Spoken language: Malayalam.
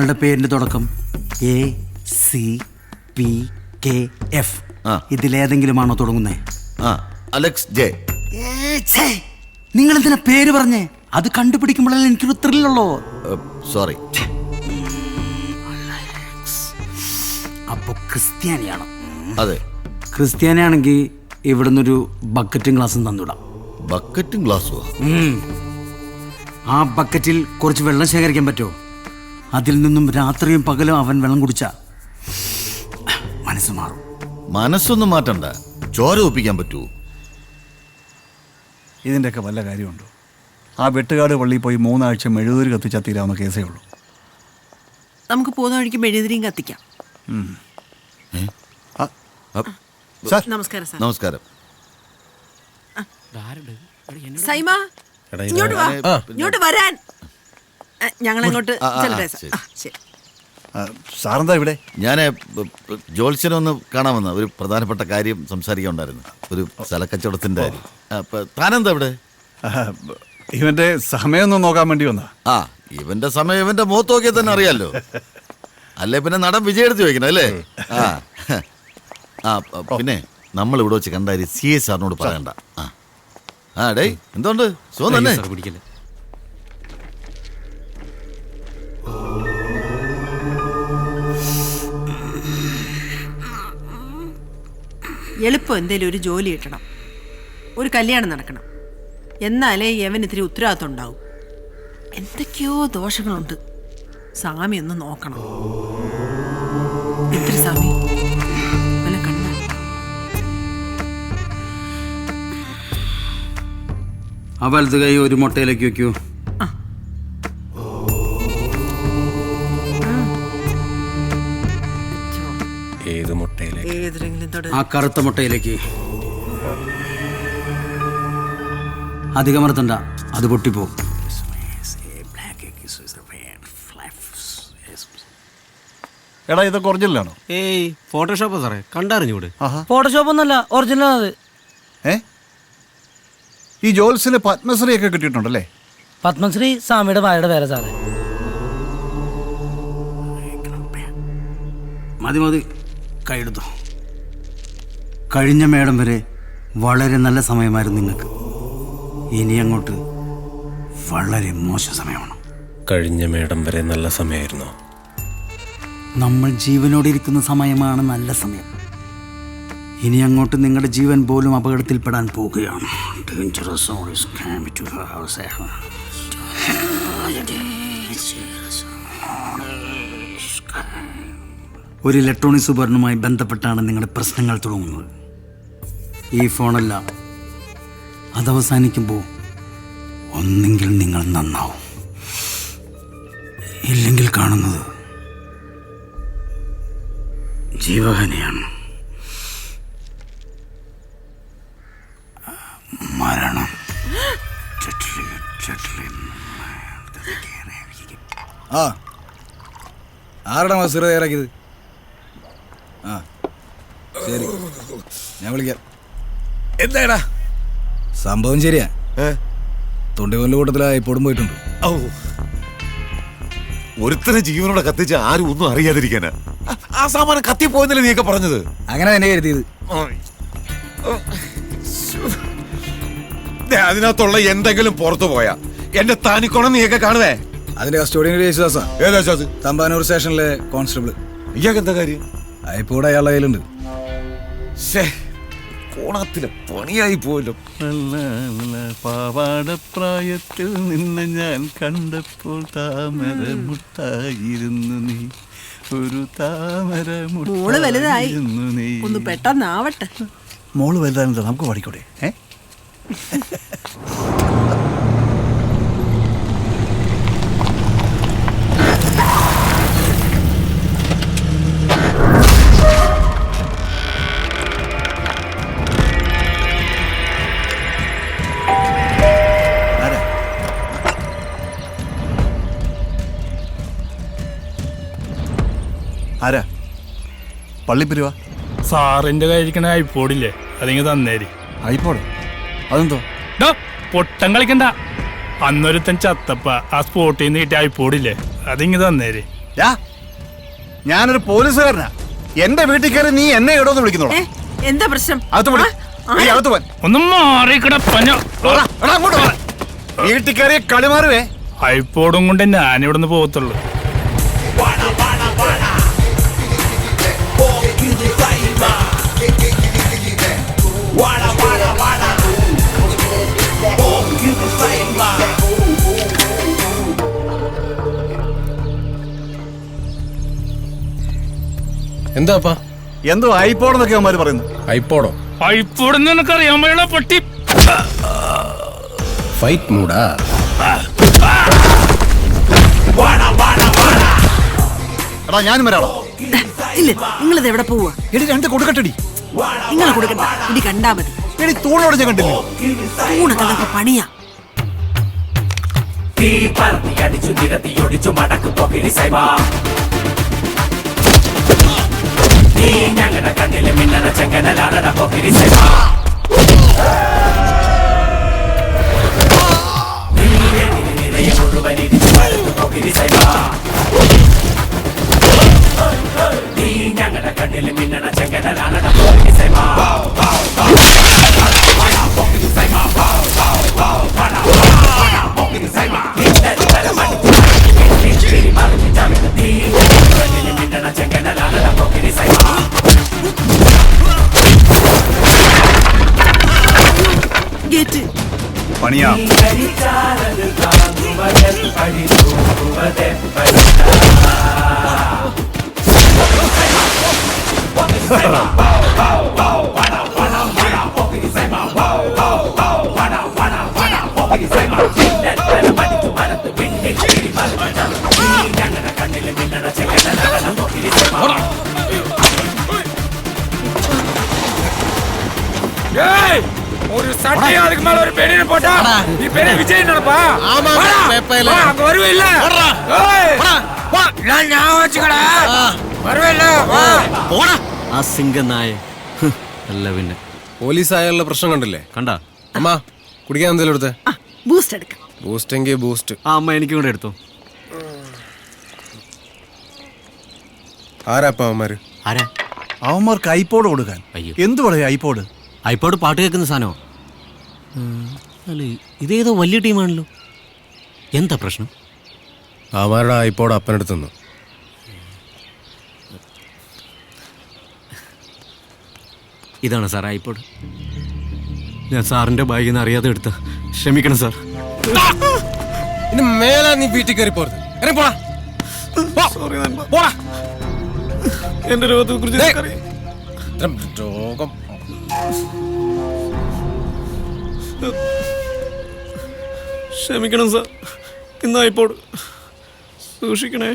നിങ്ങളുടെ പേരിന്റെ തുടക്കം ACPKF ഇതിലേതെങ്കിലുമാണോ തുടങ്ങുന്നേ? Alex J. നിങ്ങൾ എന്തിനാ പേര് പറഞ്ഞേ? അത് കണ്ടുപിടിക്കുമ്പോഴല്ലേ എനിക്കൊരു ത്രില്ലുള്ളൂ. സോറി. അപ്പൊ ക്രിസ്ത്യാനിയാണ്? അതെ. ക്രിസ്ത്യാനിയാണെങ്കിൽ ഇവിടുന്ന് ഒരു ബക്കറ്റും ഗ്ലാസും തന്നിടാം. ബക്കറ്റും ഗ്ലാസും? ആ ബക്കറ്റിൽ കുറച്ച് വെള്ളം ശേഖരിക്കാൻ പറ്റുമോ? അതിൽ നിന്നും രാത്രിയും പകലും അവൻ വെള്ളം കുടിച്ചാ മനസ്സ് മാറും. മനസ്സൊന്നും മാറ്റണ്ട, ചോര ഒപ്പിക്കാൻ പറ്റുമോ? ഇതിൻ്റെയൊക്കെ വല്ല കാര്യമുണ്ടോ? ആ വെട്ടുകാട് പള്ളിയിൽ പോയി 3 ആഴ്ച മെഴുകുതിരി കത്തിച്ചാൽ തീരാവുന്ന കേസേ ഉള്ളൂ. നമുക്ക് പോകുന്ന വഴിക്ക് മെഴുകുതിരിയും കത്തിക്കാം. നമസ്കാരം സാർ. നമസ്കാരം. സൈമ, ഇങ്ങോട്ട് വരാൻ. ഞങ്ങൾ അങ്ങോട്ട് സാറെന്താ ഇവിടെ? ഞാൻ ജോത്സ്യനെ ഒന്ന് കാണാൻ വന്ന ഒരു പ്രധാനപ്പെട്ട കാര്യം സംസാരിക്കാനുണ്ടായിരുന്നു. ഒരു സ്ഥലക്കച്ചവടത്തിന്റെ കാര്യം. താനെന്താ ഇവിടെ? ഇവന്റെ സമയമൊന്നും നോക്കാൻ വേണ്ടി വന്നാ. ഇവന്റെ സമയം ഇവന്റെ മുഖത്ത് നോക്കിയാൽ തന്നെ അറിയാലോ. അല്ലേ പിന്നെ നടൻ വിജയെടുത്ത് ചോദിക്കണം അല്ലേ? പിന്നെ നമ്മൾ ഇവിടെ വെച്ച് കണ്ടായി CA സാറിനോട് പറയണ്ട. ഡേ എന്തുകൊണ്ട് സുഖം തന്നെ? എളുപ്പം എന്തേലും ഒരു ജോലി കിട്ടണം, ഒരു കല്യാണം നടക്കണം. എന്നാലേ യവൻ ഇത്തിരി ഉത്തരവാദിത്വം ഉണ്ടാവും. എന്തൊക്കെയോ ദോഷങ്ങളുണ്ട്. സ്വാമി ഒന്ന് നോക്കണം. എത്ര സ്വാമി വല്ല കണ്ണ? ആ വലത് കൈ ഒരു മുട്ടയിലേക്ക് വെക്കൂ. ഏത് മുട്ടയിലേക്ക്? ആ കറുത്ത മുട്ടയിലേക്ക്. അധികമർത്തണ്ട, അത് പൊട്ടിപ്പോവും. എടാ ഇതൊക്കെ ഒറിജിനലാണോ? ഫോട്ടോഷോപ്പാ സാറേ, കണ്ടറിഞ്ഞൂടെ? ഫോട്ടോഷോപ്പ് ഒന്നല്ല, ഒറിജിനൽ അത്. ഈ ജോൽസിന് പത്മശ്രീ ഒക്കെ കിട്ടിയിട്ടുണ്ടല്ലേ? പത്മശ്രീ സ്വാമിയുടെ ഭാര്യയുടെ പേര് സാറേ. മതി മതി, കൈയെടുത്തു. കഴിഞ്ഞ മേടം വരെ വളരെ നല്ല സമയമായിരുന്നു നിങ്ങൾക്ക്. ഇനി അങ്ങോട്ട് വളരെ മോശം സമയമാണ്. കഴിഞ്ഞ മേടം വരെ നല്ല സമയമായിരുന്നു. നമ്മൾ ജീവനോടെ ഇരിക്കുന്ന സമയമാണ് നല്ല സമയം. ഇനി അങ്ങോട്ട് നിങ്ങളുടെ ജീവൻ പോലും അപകടത്തിൽപ്പെടാൻ പോവുകയാണ്. ഒരു ഇലക്ട്രോണിക് ഉപകരണവുമായി ബന്ധപ്പെട്ടാണ് നിങ്ങളുടെ പ്രശ്നങ്ങൾ തുടങ്ങുന്നത്. ഈ ഫോണല്ല, അതവസാനിക്കുമ്പോൾ ഒന്നെങ്കിൽ നിങ്ങൾ നന്നാവും, ഇല്ലെങ്കിൽ കാണുന്നത് ജീവഹനയാണ്, മരണം. ആരുടെ മസൂറ തയ്യാറാക്കിയത്? ശരി, ഞാൻ വിളിക്കാം. എന്താടാ സംഭവം? ശരിയാ, തൊണ്ടികൊല്ല കൂട്ടത്തിലായി പൊടും പോയിട്ടുണ്ട്. ഒരുത്തനെ ജീവനോടെ കത്തിച്ച് ആരും ഒന്നും അറിയാതിരിക്കാനാ ആ സാമാനം കത്തിപ്പോയെന്നല്ലേ നീയൊക്കെ പറഞ്ഞത്? അങ്ങനെ തന്നെ കരുതിയത്. അതിനകത്തുള്ള എന്തെങ്കിലും പുറത്തു പോയാ എന്റെ താനിക്കോണം നീയൊക്കെ കാണുവേ. അതിന്റെ കസ്റ്റോഡിയൻ യേശുദാസാ. തമ്പാനൂർ സ്റ്റേഷനിലെ കോൺസ്റ്റബിൾ. ഇയാൾക്ക് എന്താ കാര്യം? അയപ്പോടെ അയാളുടെ കയ്യിലുണ്ട്. കോണത്തിലെ പണിയായി പോയല്ലോ. പാവാടപ്രായത്തിൽ നിന്നെ ഞാൻ കണ്ടപ്പോൾ താമര മുട്ടായിരുന്നു നീ, ഒരു താമര മോള് വലുതായി, ഒന്ന് പെട്ടെന്നാവട്ടെ. മോള് വലുതാണെന്താ, നമുക്ക് പാടിക്കൂടെ? ആരാ? പള്ളിപ്പിരിവാ? സാറിന്റെ കയ്യിരിക്കണ ഐപ്പോഡില്ലേ, അതിങ്ങ് തന്നേരി. ഐപ്പോഡ്? അതെന്തോ? പൊട്ടം കളിക്കണ്ട. അന്നൊരുത്തൻ ചത്തപ്പ ആ സ്പോട്ടിൽ നിന്ന് കിട്ടിയ ഐപ്പോഡില്ലേ, അതിങ്ങ് തന്നേരി. ഞാനൊരു പോലീസുകാരനാ. എന്റെ വീട്ടിൽ കയറി നീ എന്നെ ഇടോന്ന് വിളിക്കുന്നോളൂ. എന്താ പ്രശ്നം? അകത്ത് പോൻ. ഒന്നും മാറിക്കിടപ്പഞ്ഞ വീട്ടിൽ കയറിയ കളിമാറുവേ. ഐപ്പോടും കൊണ്ട് ഞാനിവിടുന്ന് പോകത്തുള്ളൂ. എന്താപ്പാ? എന്തോ ഐപ്പോടെന്നൊക്കെ അവന്മാര് പറയുന്നു. ഐപ്പോടോ? ഐപ്പോടെന്ന് നിനക്കറിയാൻ വയ്യുള്ള പട്ടി. ഫൈറ്റ് മൂടാ? എടാ ഞാനും വരാളോ. ഇല്ല, നിങ്ങളിത് എവിടെ പോവാ? എടി 2 കൊടുക്കട്ടടി. നിങ്ങൾ കൊടുക്കണ്ട, ഇനി കണ്ടാ മതി. എടി തൂണോട് ഞാൻ കണ്ടില്ല. തൂണൊക്കെ അതൊക്കെ പണിയാ. ഗേറ്റ് പണിയാ. ஒரு சட்டையும் அதுக்கு மேல ஒரு பெரிய போட்டா நீ பெரிய விஜய் நடப்பா. அங்க வருவில்ல? ஞாபகம் வச்சுக்கடா. வருவில்ல? ആ സിംഗനായ അല്ല പിന്നെ പോലീസായുള്ള പ്രശ്നം കണ്ടില്ലേ? കണ്ടാ അമ്മ? കുടിക്കാൻ എന്തെങ്കിലും എടുത്തേ. ബൂസ്റ്റ് എടുക്കാം. ബൂസ്റ്റ് എങ്കിൽ ബൂസ്റ്റ്. ആ അമ്മ എനിക്കും കൂടെ എടുത്തു. ആരാ അവന്മാര്? ആരാ അവന്മാർക്ക് ഐപ്പോഡ് കൊടുക്കാൻ? എന്തു പറയാ ഐപ്പോഡ്? ഐപ്പോഡ് പാട്ട് കേൾക്കുന്ന സാധനമോ? അല്ല, ഇതേതോ വലിയ ടീമാണല്ലോ. എന്താ പ്രശ്നം? അവരുടെ ഐപ്പോഡ് അപ്പനെടുത്തുന്നു. ഇതാണ് സാർ ഐപ്പോഡ്. ഞാൻ സാറിന്റെ ബാഗിൽ നിന്ന് അറിയാതെ എടുത്ത. ക്ഷമിക്കണം സാർ. ഇനി മേലാ നീ വീട്ടിൽ കയറി പോരുത്. എന്റെ രോഗത്തെ കുറിച്ച് രോഗം. ക്ഷമിക്കണം സാർ. ഇന്ന് ഐപ്പോഡ് സൂക്ഷിക്കണേ.